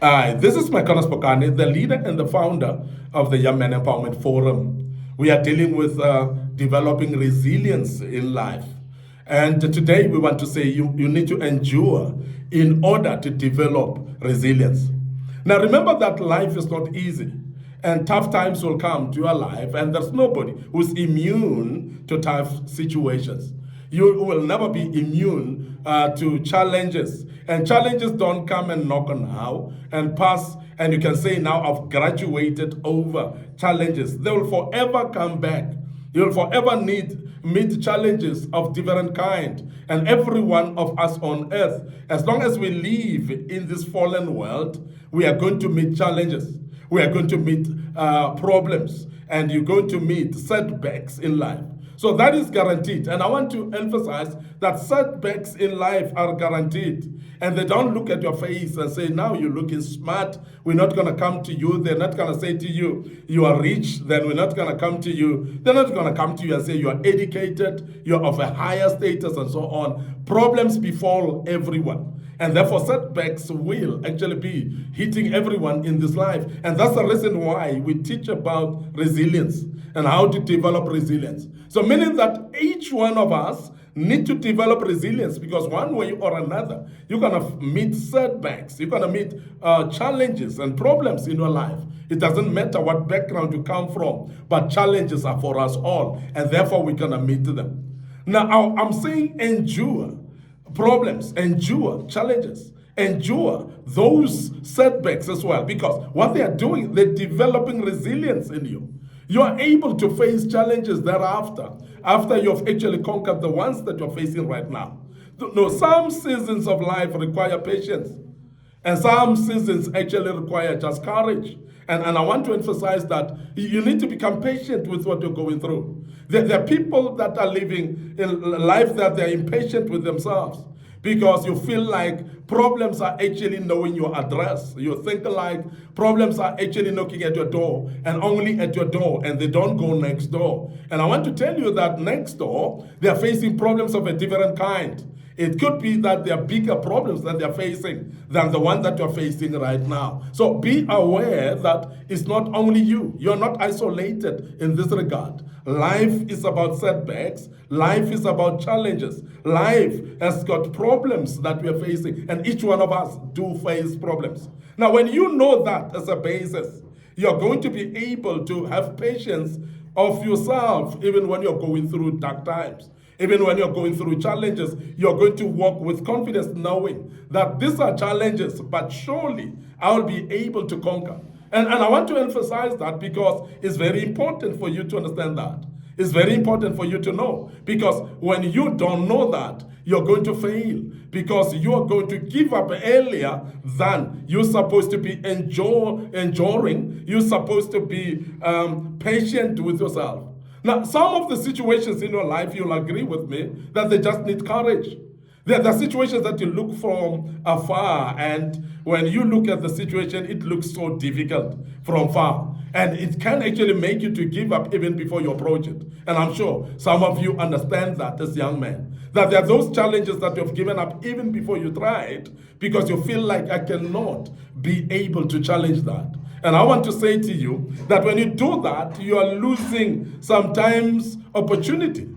This is MIcornus Phokane, the leader and the founder of the Young Men Empowerment Forum. We are dealing with developing resilience in life. And today we want to say you need to endure in order to develop resilience. Now remember that life is not easy and tough times will come to your life, and there's nobody who's immune to tough situations. You will never be immune to challenges. And challenges don't come and knock on now and pass, and you can say, now I've graduated over challenges. They will forever come back. You'll forever need meet challenges of different kind. And every one of us on earth, as long as we live in this fallen world, we are going to meet challenges. We are going to meet problems, and you're going to meet setbacks in life. So that is guaranteed. And I want to emphasize that setbacks in life are guaranteed. And they don't look at your face and say, now you're looking smart. We're not going to come to you. They're not going to say to you, you are rich. Then we're not going to come to you. They're not going to come to you and say you are educated, you're of a higher status, and so on. Problems befall everyone. And therefore, setbacks will actually be hitting everyone in this life. And that's the reason why we teach about resilience and how to develop resilience. So meaning that each one of us need to develop resilience, because one way or another, you're going to meet setbacks. You're going to meet challenges and problems in your life. It doesn't matter what background you come from, but challenges are for us all. And therefore, we're going to meet them. Now, I'm saying endure problems, endure challenges, endure those setbacks as well, because what they are doing, they're developing resilience in you. You are able to face challenges thereafter, after you've actually conquered the ones that you're facing right now. No, some seasons of life require patience, and some seasons actually require just courage. And I want to emphasize that you need to become patient with what you're going through. There are people that are living in life that they're impatient with themselves, because you feel like problems are actually knowing your address. You think like problems are actually knocking at your door, and only at your door, and they don't go next door. And I want to tell you that next door, they are facing problems of a different kind. It could be that there are bigger problems that they're facing than the one that you're facing right now. So be aware that it's not only you. You're not isolated in this regard. Life is about setbacks. Life is about challenges. Life has got problems that we are facing, and each one of us do face problems. Now, when you know that as a basis, you're going to be able to have patience of yourself even when you're going through dark times. Even when you're going through challenges, you're going to walk with confidence, knowing that these are challenges, but surely I'll be able to conquer. And I want to emphasize that, because it's very important for you to understand that. It's very important for you to know, because when you don't know that, you're going to fail, because you are going to give up earlier than you're supposed to be enduring. You're supposed to be patient with yourself. Now, some of the situations in your life, you'll agree with me, that they just need courage. There are situations that you look from afar, and when you look at the situation, it looks so difficult from far. And it can actually make you to give up even before you approach it. And I'm sure some of you understand that as young men, that there are those challenges that you've given up even before you try it, because you feel like I cannot be able to challenge that. And I want to say to you that when you do that, you are losing sometimes opportunity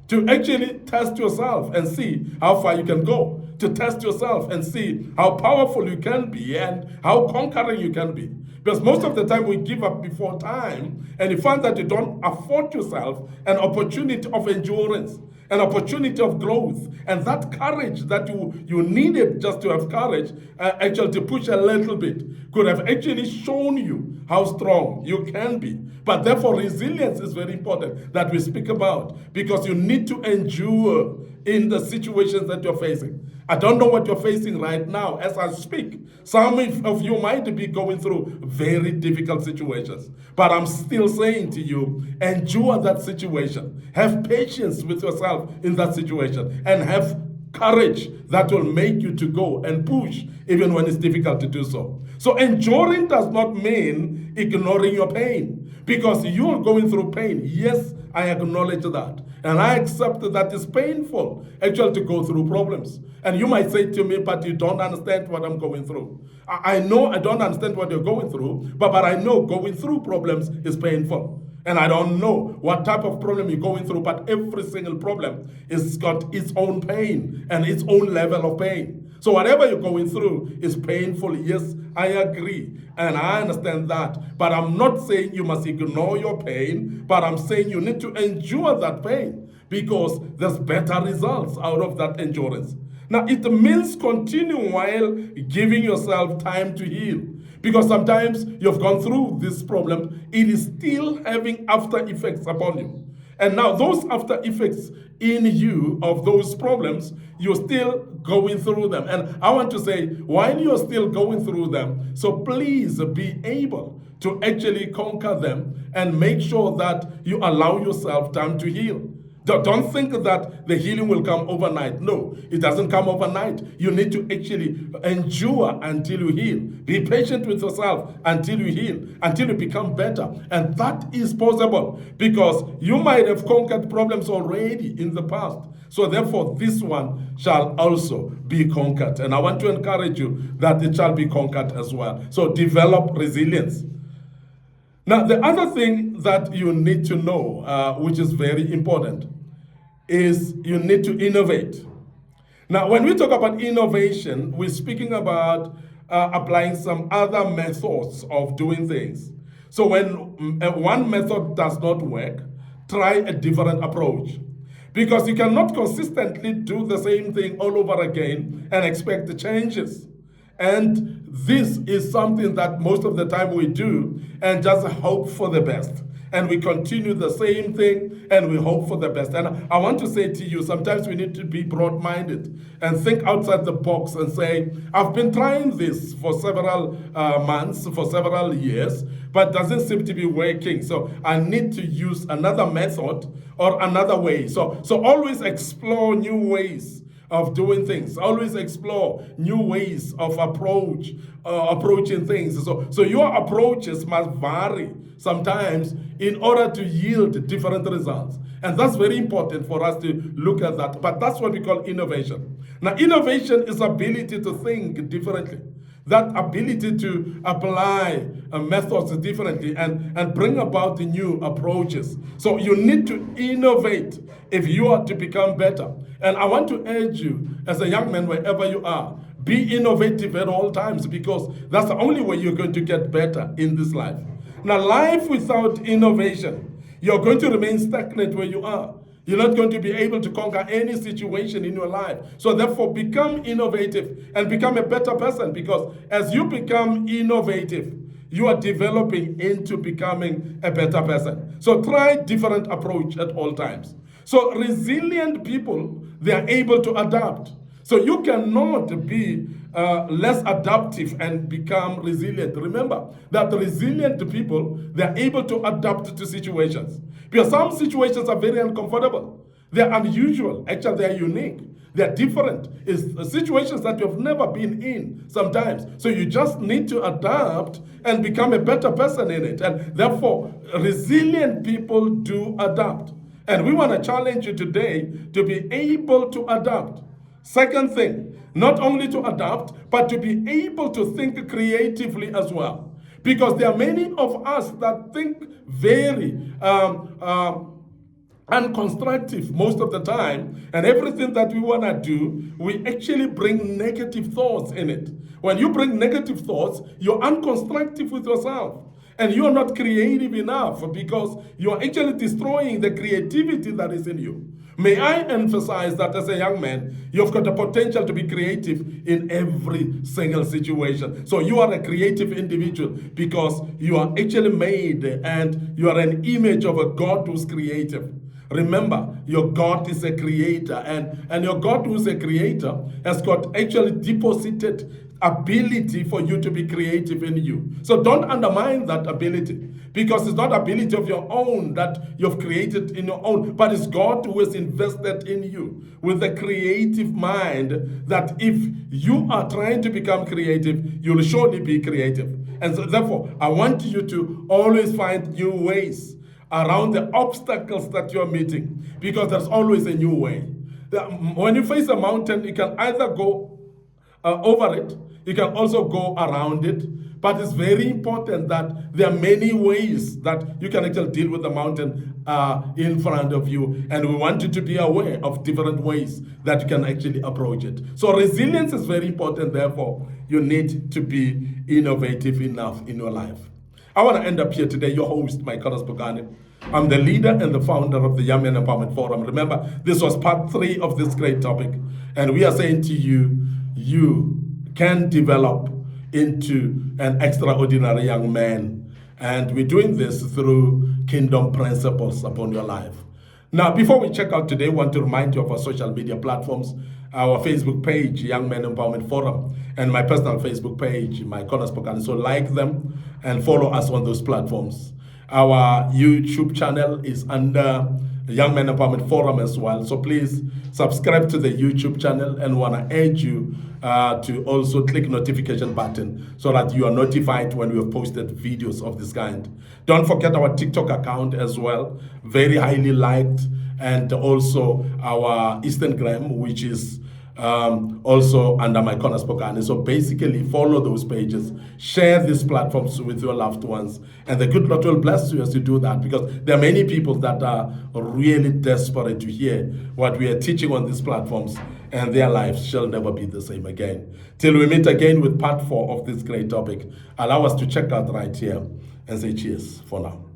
to actually test yourself and see how far you can go, to test yourself and see how powerful you can be and how conquering you can be. Because most of the time we give up before time, and you find that you don't afford yourself an opportunity of endurance, an opportunity of growth, and that courage that you needed just to have courage, actually to push a little bit, could have actually shown you how strong you can be. But therefore, resilience is very important that we speak about, because you need to endure in the situations that you're facing. I don't know what you're facing right now as I speak. Some of you might be going through very difficult situations, but I'm still saying to you, endure that situation. Have patience with yourself in that situation, and have courage that will make you to go and push even when it's difficult to do so. So enduring does not mean ignoring your pain, because you're going through pain. Yes, I acknowledge that. And I accept that it's painful actually to go through problems. And you might say to me, but you don't understand what I'm going through. I know I don't understand what you're going through, but I know going through problems is painful. And I don't know what type of problem you're going through, but every single problem is got its own pain and its own level of pain. So whatever you're going through is painful. Yes, I agree. And I understand that. But I'm not saying you must ignore your pain, but I'm saying you need to endure that pain because there's better results out of that endurance. Now, it means continue while giving yourself time to heal. Because sometimes you've gone through this problem, it is still having after effects upon you. And now those after effects in you of those problems, you're still going through them. And I want to say, while you're still going through them, so please be able to actually conquer them and make sure that you allow yourself time to heal. Don't think that the healing will come overnight. No, it doesn't come overnight. You need to actually endure until you heal. Be patient with yourself until you heal, until you become better. And that is possible because you might have conquered problems already in the past. So therefore, this one shall also be conquered. And I want to encourage you that it shall be conquered as well. So develop resilience. Now, the other thing that you need to know, which is very important, is you need to innovate. Now, when we talk about innovation, we're speaking about applying some other methods of doing things. So when one method does not work, try a different approach. Because you cannot consistently do the same thing all over again and expect the changes. And this is something that most of the time we do and just hope for the best. And we continue the same thing and we hope for the best. And I want to say to you, sometimes we need to be broad-minded and think outside the box and say, I've been trying this for several months, for several years, but doesn't seem to be working. So I need to use another method or another way. So always explore new ways of doing things. Always explore new ways of approaching things. So your approaches must vary sometimes in order to yield different results. And that's very important for us to look at that. But that's what we call innovation. Now, innovation is ability to think differently. That ability to apply methods differently and bring about the new approaches. So you need to innovate if you are to become better. And I want to urge you, as a young man, wherever you are, be innovative at all times because that's the only way you're going to get better in this life. Now, life without innovation, you're going to remain stagnant where you are. You're not going to be able to conquer any situation in your life. So therefore, become innovative and become a better person because as you become innovative, you are developing into becoming a better person. So try different approach at all times. So resilient people, they are able to adapt. So you cannot be less adaptive and become resilient. Remember that resilient people, they're able to adapt to situations. Because some situations are very uncomfortable. They're unusual. Actually, they're unique. They're different. It's situations that you've never been in sometimes. So you just need to adapt and become a better person in it. And therefore, resilient people do adapt. And we want to challenge you today to be able to adapt. Second thing, not only to adapt, but to be able to think creatively as well. Because there are many of us that think very unconstructive most of the time, and everything that we want to do, we actually bring negative thoughts in it. When you bring negative thoughts, you're unconstructive with yourself. And you're not creative enough because you're actually destroying the creativity that is in you. May I emphasize that as a young man, you've got the potential to be creative in every single situation. So you are a creative individual because you are actually made and you are an image of a God who's creative. Remember, your God is a creator, and your God who is a creator has got actually deposited ability for you to be creative in you. So don't undermine that ability, because it's not ability of your own that you've created in your own, but it's God who has invested in you with a creative mind that if you are trying to become creative, you'll surely be creative. And so therefore, I want you to always find new ways around the obstacles that you're meeting, because there's always a new way. When you face a mountain, you can either go over it, you can also go around it. But it's very important that there are many ways that you can actually deal with the mountain in front of you. And we want you to be aware of different ways that you can actually approach it. So resilience is very important. Therefore, you need to be innovative enough in your life. I want to end up here today, your host, MIcornus Phokane. I'm the leader and the founder of the Young Men Empowerment Forum. Remember, this was part 3 of this great topic. And we are saying to you, you can develop into an extraordinary young man. And we're doing this through kingdom principles upon your life. Now, before we check out today, I want to remind you of our social media platforms, our Facebook page, Young Men Empowerment Forum, and my personal Facebook page, MIcornus Phokane. So like them and follow us on those platforms. Our YouTube channel is under the Young Men Empowerment Forum as well. So please subscribe to the YouTube channel, and want to urge you to also click notification button so that you are notified when we have posted videos of this kind. Don't forget our TikTok account as well, very highly liked, and also our Instagram, which is also under MIcornus Phokane. So basically follow those pages, share these platforms with your loved ones, and the good Lord will bless you as you do that, because there are many people that are really desperate to hear what we are teaching on these platforms, and their lives shall never be the same again. Till we meet again with part 4 of this great topic, allow us to check out right here and say cheers for now.